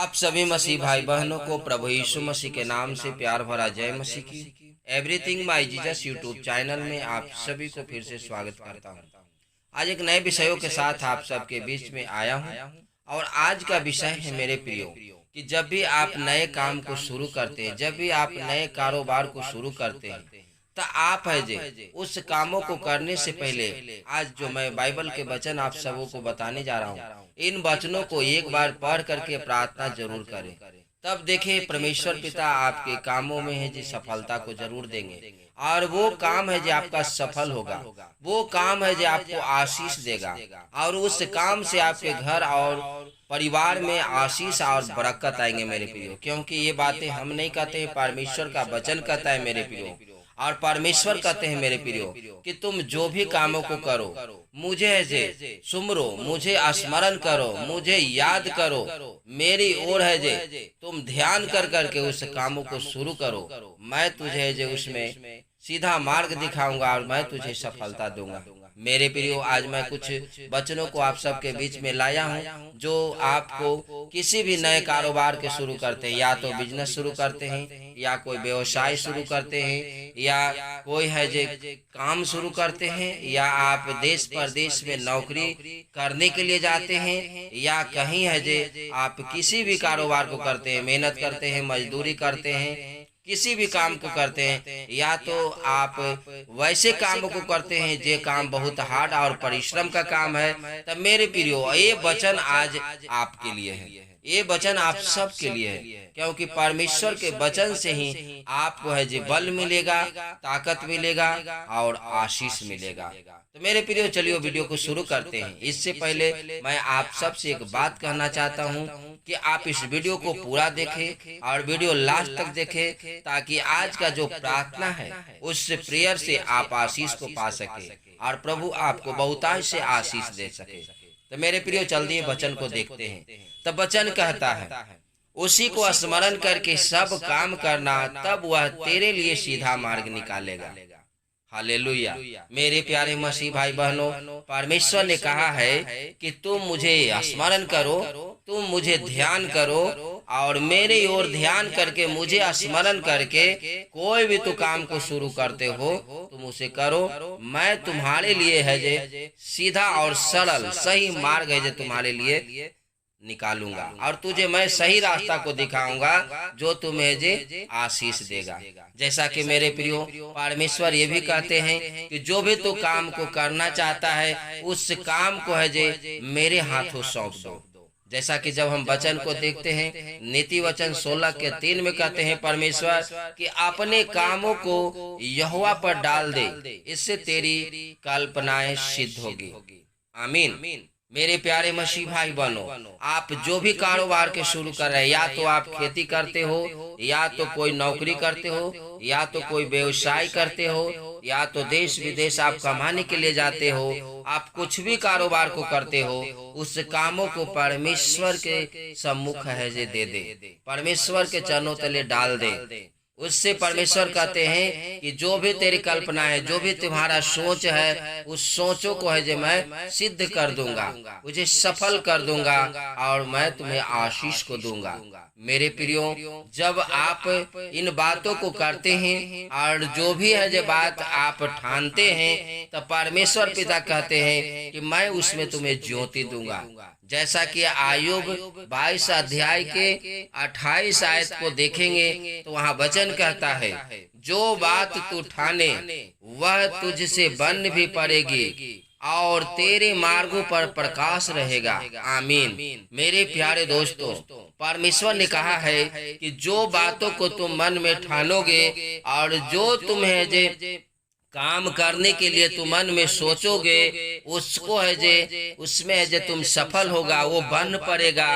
आप सभी मसीह भाई बहनों को प्रभु यीशु मसीह के नाम से प्यार भरा जय मसीह की। एवरीथिंग माई जीसस यूट्यूब चैनल में आप सभी को फिर से स्वागत करता हूं। आज एक नए विषयों के साथ आप सबके बीच में आया हूं और आज का विषय है मेरे प्रियो कि जब भी आप नए काम को शुरू करते हैं, जब भी आप नए कारोबार को शुरू करते हैं, तो आप है जे उस कामों को करने से पहले आज जो मैं बाइबल के वचन आप सबों को बताने जा रहा हूँ, इन वचनों को एक बार पढ़ करके प्रार्थना जरूर करें। तब देखें परमेश्वर पिता आपके कामों में है जी सफलता को जरूर देंगे और वो काम है जो आपका सफल होगा, वो काम है जो आपको आशीष देगा और उस काम से आपके घर और परिवार में आशीष और बरकत आएंगे मेरे प्रियो। क्योंकि ये बातें हम नहीं कहते हैं, परमेश्वर का वचन कहता है मेरे प्रियो। और परमेश्वर कहते हैं मेरे प्रियो कि तुम जो भी कामों को करो मुझे है जे सुमरो, मुझे स्मरण करो, मुझे याद करो, मेरी ओर है जे तुम ध्यान कर करके उस कामों को शुरू करो। मैं तुझे जे उसमें सीधा मार्ग दिखाऊंगा और मैं तुझे सफलता दूंगा। मेरे प्रियो, आज मैं कुछ वचनों को आप सबके बीच में लाया हूं जो आपको किसी भी नए कारोबार के शुरू करते हैं, या तो बिजनेस शुरू करते हैं, या कोई व्यवसाय शुरू करते हैं, या कोई है जो काम शुरू करते हैं, या आप देश परदेश में नौकरी करने के लिए जाते हैं, या कहीं है जो आप किसी भी कारोबार को करते हैं, मेहनत करते हैं, मजदूरी करते हैं, किसी भी काम को करते हैं, या तो आप वैसे कामों को करते हैं जो काम बहुत हार्ड और परिश्रम का काम है। तब मेरे प्रियो, ये वचन आज आपके लिए है, ये वचन आप सब के लिए है। क्योंकि परमेश्वर के वचन से ही आपको है जो बल मिलेगा, ताकत मिलेगा और आशीष मिलेगा। तो मेरे प्रियो, चलिए वीडियो को शुरू करते हैं। इससे पहले मैं आप सब से एक बात कहना चाहता हूं कि आप इस वीडियो को पूरा देखें और वीडियो लास्ट तक देखें, ताकि आज का जो प्रार्थना है उस प्रेयर से आप आशीष को पा सके और प्रभु आपको बहुतायत से आशीष दे सके। तो मेरे प्रियो, चलिए वचन को देखते हैं। तब वचन कहता है, उसी को स्मरण करके सब काम करना, तब वह तेरे लिए सीधा मार्ग निकालेगा। हालेलुया। मेरे प्यारे मसीह भाई बहनों, परमेश्वर ने कहा है कि तुम मुझे स्मरण करो, तुम मुझे ध्यान करो और मेरे ओर ध्यान करके मुझे स्मरण करके कोई भी तो काम को शुरू करते हो तुम उसे करो। मैं तुम्हारे लिए है जे सीधा और सरल सही मार्ग है जो तुम्हारे लिए निकालूंगा और तुझे मैं सही रास्ता को दिखाऊंगा जो तुम्हें जे आशीष देगा। जैसा कि मेरे प्रियो, परमेश्वर ये भी कहते हैं कि जो भी तू काम को करना चाहता है उस काम को है जे मेरे हाथों सौंप दो। जैसा कि जब हम वचन को देखते हैं, नीति वचन 16 के 3 में कहते हैं परमेश्वर कि अपने कामों को यहोवा पर डाल दे, इससे तेरी कल्पनाएं सिद्ध होगी। आमीन। मेरे प्यारे मसीह भाई बहनों, आप जो भी कारोबार के शुरू कर रहे हैं, या तो आप खेती करते हो, या तो कोई नौकरी करते हो, या तो कोई व्यवसाय करते हो, या तो देश विदेश आप कमाने के लिए जाते हो, आप कुछ भी कारोबार को करते हो, उस कामों को परमेश्वर के सम्मुख है जे दे दे, परमेश्वर के चरणों तले डाल दे। उससे परमेश्वर कहते हैं कि जो भी तेरी कल्पना है, जो भी तुम्हारा सोच है, उस सोचों को है जो मैं सिद्ध कर दूंगा, मुझे सफल कर दूंगा और मैं तुम्हें आशीष को दूंगा। मेरे प्रियो, जब आप इन बातों को करते हैं और जो भी है जो बात आप ठानते हैं, तो परमेश्वर पिता कहते हैं कि मैं उसमें तुम्हें ज्योति दूंगा। जैसा कि आयुब 22 अध्याय के 28 आयत को देखेंगे तो वहाँ वचन कहता है, जो बात तू ठाने वह तुझसे बन भी पड़ेगी और तेरे मार्गों पर प्रकाश रहेगा। आमीन। मेरे प्यारे दोस्तों, परमेश्वर ने कहा है कि जो बातों को तुम मन में ठानोगे और जो तुम्हें जे काम करने के लिए तुम मन में सोचोगे, उसको है जे उसमें है जे तुम सफल होगा, वो बन पड़ेगा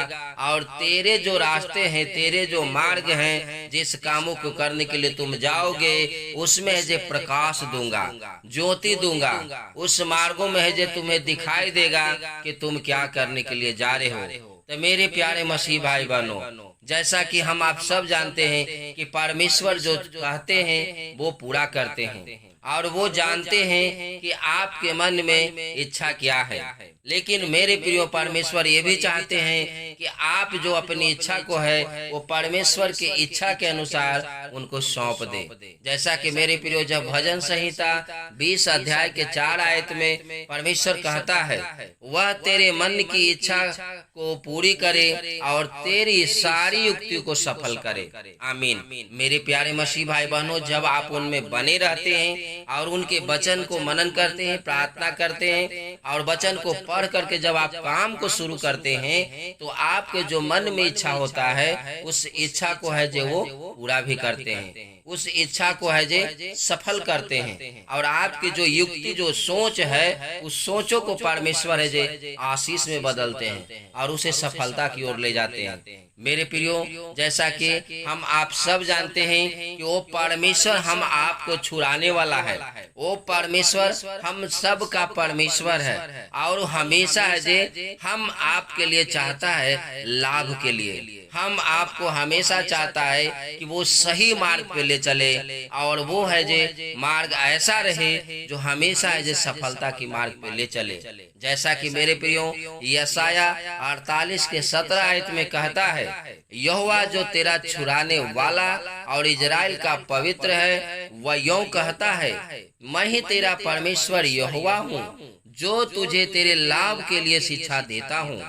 और तेरे जो रास्ते हैं, तेरे जो मार्ग हैं, जिस कामों को करने के लिए तुम जाओगे, उसमें है जे प्रकाश दूंगा, ज्योति दूंगा। उस मार्गों में है जे तुम्हें दिखाई देगा कि तुम क्या करने के लिए जा रहे हो। तो मेरे प्यारे मसीह भाई बहनों, जैसा कि हम आप सब जानते हैं कि परमेश्वर जो कहते हैं वो पूरा करते हैं और वो जानते हैं कि आपके मन में इच्छा क्या है। लेकिन मेरे प्रिय परमेश्वर ये भी चाहते हैं कि आप जो अपनी इच्छा को है वो परमेश्वर की इच्छा के अनुसार उनको सौंप दे। जैसा कि मेरे प्रिय जब भजन संहिता 20 अध्याय के 4 आयत में परमेश्वर कहता है, वह तेरे मन की इच्छा को पूरी करे और तेरी सारी युक्ति को सफल करे। आमीन। मेरे प्यारे मसीह भाई बहनों, जब आप उनमें बने रहते हैं और उनके वचन को मनन करते हैं, प्रार्थना करते हैं और वचन को पढ़ करके जब आप काम को शुरू करते हैं तो आपके जो मन में इच्छा होता है उस इच्छा को है जो वो पूरा भी करते हैं, उस इच्छा को है जो सफल करते हैं। और आपकी जो युक्ति जो सोच है उस सोचों को परमेश्वर है जो आशीष में बदलते हैं और उसे सफलता की ओर ले जाते हैं। मेरे प्रियो, जैसा कि हम आप सब जानते हैं कि वो परमेश्वर हम आपको छुड़ाने वाला है। वो परमेश्वर हम सब का परमेश्वर है और हमेशा है जे हम आपके लिए चाहता है लाभ के लिए। हम आपको हमेशा चाहता है कि वो सही मार्ग पे ले चले और वो है जे मार्ग ऐसा रहे जो हमेशा है जे सफलता की मार्ग पे ले चले। जैसा कि मेरे प्रियो यशाया 48 के 17 आयत में कहता है, यहोवा जो तेरा छुड़ाने वाला और इजराइल का पवित्र है, वह यूं कहता है, मैं ही तेरा परमेश्वर यहोवा हूँ जो तुझे तेरे लाभ के लिए शिक्षा देता हूँ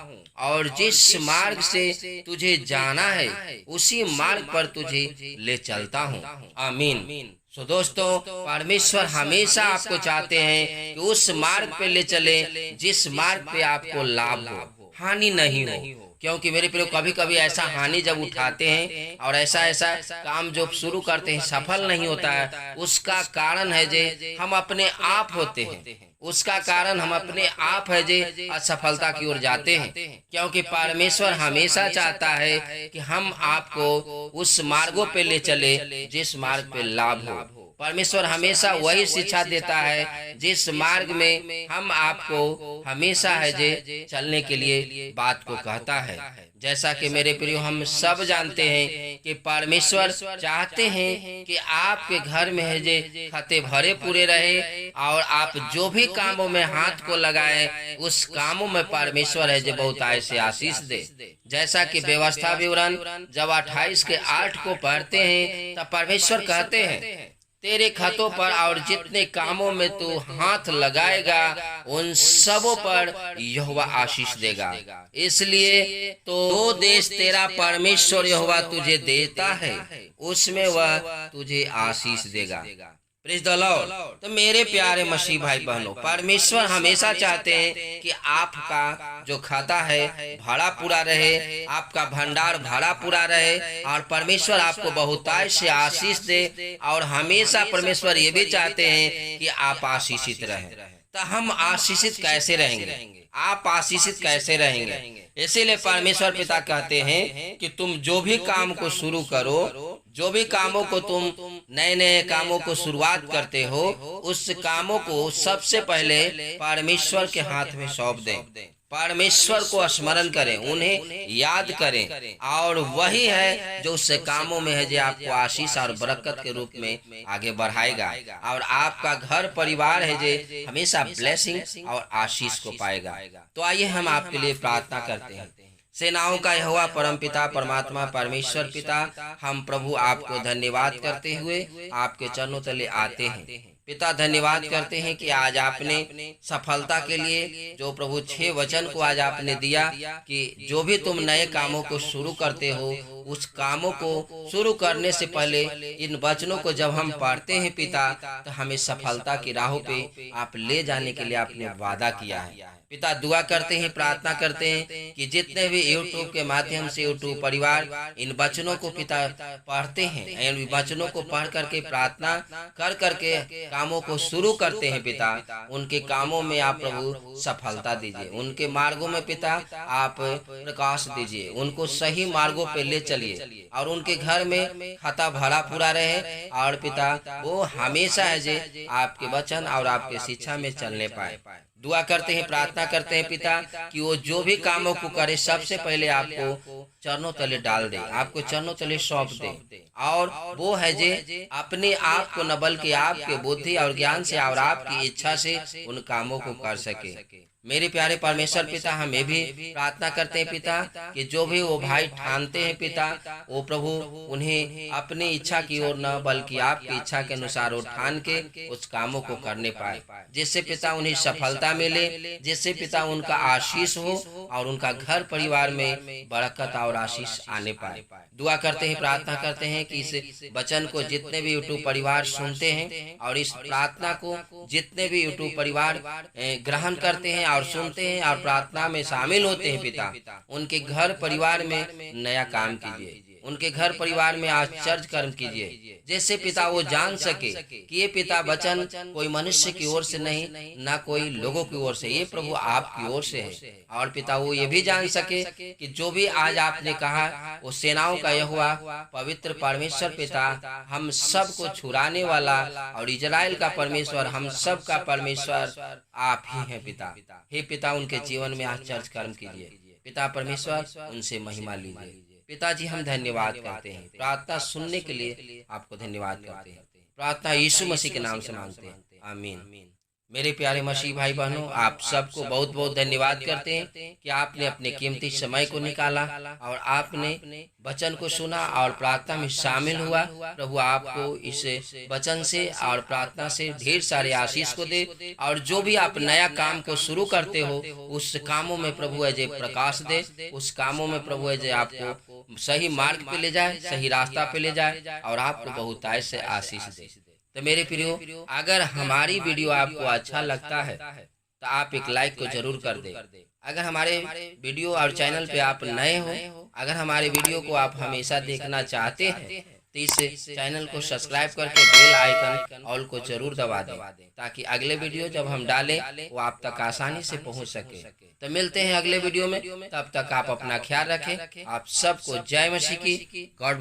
और जिस मार्ग से तुझे जाना है उसी मार्ग पर तुझे ले चलता हूँ। आमीन। तो दोस्तों, परमेश्वर हमेशा आपको चाहते हैं कि उस मार्ग पे ले चले जिस मार्ग पे आपको लाभ हो, हानि नहीं हो। क्योंकि मेरे प्रियो, कभी कभी ऐसा हानि जब उठाते हैं और ऐसा काम जो शुरू करते हैं सफल नहीं होता है, उसका कारण है जे हम अपने आप होते हैं। उसका कारण हम अपने आप है जे असफलता की ओर जाते हैं। क्योंकि परमेश्वर हमेशा चाहता है कि हम आपको उस मार्गों पे ले चले जिस मार्ग पे लाभ हो। परमेश्वर हमेशा वही शिक्षा देता है जिस मार्ग में हम आपको हमेशा है जे चलने के लिए बात को कहता है। जैसा कि मेरे प्रियो, हम सब जानते हैं कि परमेश्वर चाहते हैं कि आपके घर में है जे खाते भरे पूरे रहे और आप जो भी कामों में हाथ को लगाए उस कामों में परमेश्वर है जे बहुत ऐसे आशीष दे। जैसा कि व्यवस्था विवरण जब 28 के 8 को पढ़ते हैं तब परमेश्वर कहते हैं, तेरे खतों पर और जितने कामों में तू हाथ लगाएगा उन सबों पर यहोवा आशीष देगा। इसलिए तो देश तेरा परमेश्वर यहोवा तुझे देता है, उसमें वह तुझे आशीष देगा। Praise the Lord. तो मेरे प्यारे मसीह भाई बहनों, परमेश्वर हमेशा चाहते हैं कि आपका जो खाता है भरा पूरा रहे, आपका भंडार भरा पूरा रहे और परमेश्वर आपको बहुतायत से आशीष दे। और हमेशा परमेश्वर ये भी चाहते हैं कि आप आशीषित रहें। तो हम आशीषित कैसे रहेंगे? आप आशीषित कैसे रहेंगे? इसीलिए परमेश्वर पिता कहते हैं कि तुम जो भी काम को शुरू करो, जो भी कामों को तुम नए कामों को शुरुआत करते हो, उस कामों को सबसे पहले परमेश्वर के हाथ में सौंप दें। परमेश्वर को स्मरण करें, उन्हें याद करें और वही है जो उस कामों में है जो आपको आशीष और बरकत के रूप में आगे बढ़ाएगा और आपका घर परिवार है जो हमेशा ब्लेसिंग और आशीष को पाएगा। तो आइए हम आपके लिए प्रार्थना करते हैं। सेनाओं का यहोवा परम पिता परमात्मा परमेश्वर पिता, हम प्रभु आपको धन्यवाद करते हुए आपके चरणों तले आते हैं। पिता, धन्यवाद करते हैं कि आज आपने सफलता के लिए जो प्रभु 6 वचन को आज आपने दिया कि जो भी तुम नए कामों को शुरू करते हो, उस कामों को शुरू करने से पहले इन वचनों को जब हम पढ़ते हैं पिता, तो हमें सफलता की राहों पे आप ले जाने के लिए आपने वादा किया है। पिता, दुआ करते हैं, प्रार्थना करते हैं कि जितने भी यूट्यूब के माध्यम से यूट्यूब परिवार इन वचनों को पिता पढ़ते हैं, इन वचनों को पढ़ करके प्रार्थना कर करके कामों को शुरू करते हैं पिता, उनके कामों में आप प्रभु सफलता दीजिए। उनके मार्गों में पिता आप प्रकाश दीजिए, उनको सही मार्गों पे ले चलिए और उनके घर में खाता भरा पूरा रहे और पिता वो हमेशा है जे आपके वचन और आपके शिक्षा में चलने पाए। दुआ करते हैं, प्रार्थना करते हैं पिता कि वो जो भी कामों को करे सबसे पहले आपको चरणों तले डाल दे, आपको चरणों तले सौंप दे। और वो है जे अपने आप को न बल्कि आपके बुद्धि और ज्ञान से और आपकी इच्छा से उन कामों को कर सके। मेरे प्यारे परमेश्वर पिता, हम ये भी प्रार्थना करते हैं पिता कि जो भी वो भाई ठानते हैं पिता, वो प्रभु उन्हें अपनी इच्छा की ओर न बल्कि आपकी इच्छा के अनुसार वो ठान के उस कामों को करने पाए, जिससे पिता उन्हें सफलता मिले, जिससे पिता उनका आशीष हो और उनका घर परिवार में बरकत और आशीष आने पाए। दुआ करते हैं, प्रार्थना करते हैं कि इस वचन को जितने भी यूट्यूब परिवार सुनते हैं और इस प्रार्थना को जितने भी यूट्यूब परिवार ग्रहण करते हैं और सुनते हैं और प्रार्थना में शामिल होते हैं पिता, उनके घर परिवार में नया काम कीजिए, उनके घर परिवार में आश्चर्य कर्म कीजिए, जैसे पिता वो जान सके कि ये पिता वचन कोई मनुष्य की ओर से नहीं, ना कोई लोगों की ओर से, ये प्रभु आपकी ओर से है। और पिता वो ये भी जान सके कि जो भी आज आपने कहा वो सेनाओं का यहोवा पवित्र परमेश्वर पिता हम सब को छुड़ाने वाला और इजराइल का परमेश्वर, हम सब का परमेश्वर आप ही हैं पिता। हे पिता, उनके जीवन में आश्चर्य कर्म कीजिए पिता परमेश्वर, उनसे महिमा लीजिए। पिताजी हम धन्यवाद करते हैं, प्रार्थना सुनने के लिए आपको धन्यवाद करते हैं। प्रार्थना यीशु मसीह के नाम से मांगते हैं, आमीन। मेरे प्यारे मसीह भाई बहनों, आप सबको बहुत बहुत धन्यवाद करते हैं कि आपने अपने कीमती समय को निकाला और आपने वचन को सुना और प्रार्थना में शामिल हुआ। प्रभु आपको इस वचन से और प्रार्थना से ढेर सारे आशीष को दे, और जो भी आप नया काम को शुरू करते हो उस कामों में प्रभु अजय प्रकाश दे, उस कामों में प्रभु अजय आपको सही मार्ग पे ले जाए, सही रास्ता पे ले जाए और आपको बहुतायत से आशीष दे। तो मेरे प्रियो, अगर हमारी वीडियो आपको अच्छा लगता है तो आप एक लाइक को जरूर कर दें। अगर हमारे वीडियो और चैनल पे आप नए हो, अगर हमारे वीडियो को आप हमेशा देखना चाहते हैं तो इस चैनल को सब्सक्राइब करके बेल आइकन ऑल को जरूर दबा दें, ताकि अगले वीडियो जब हम डालें वो आप तक आसानी से पहुंच सके। तो मिलते हैं अगले वीडियो में, तब तक आप अपना ख्याल रखें। आप सबको जय मसीह की। गॉड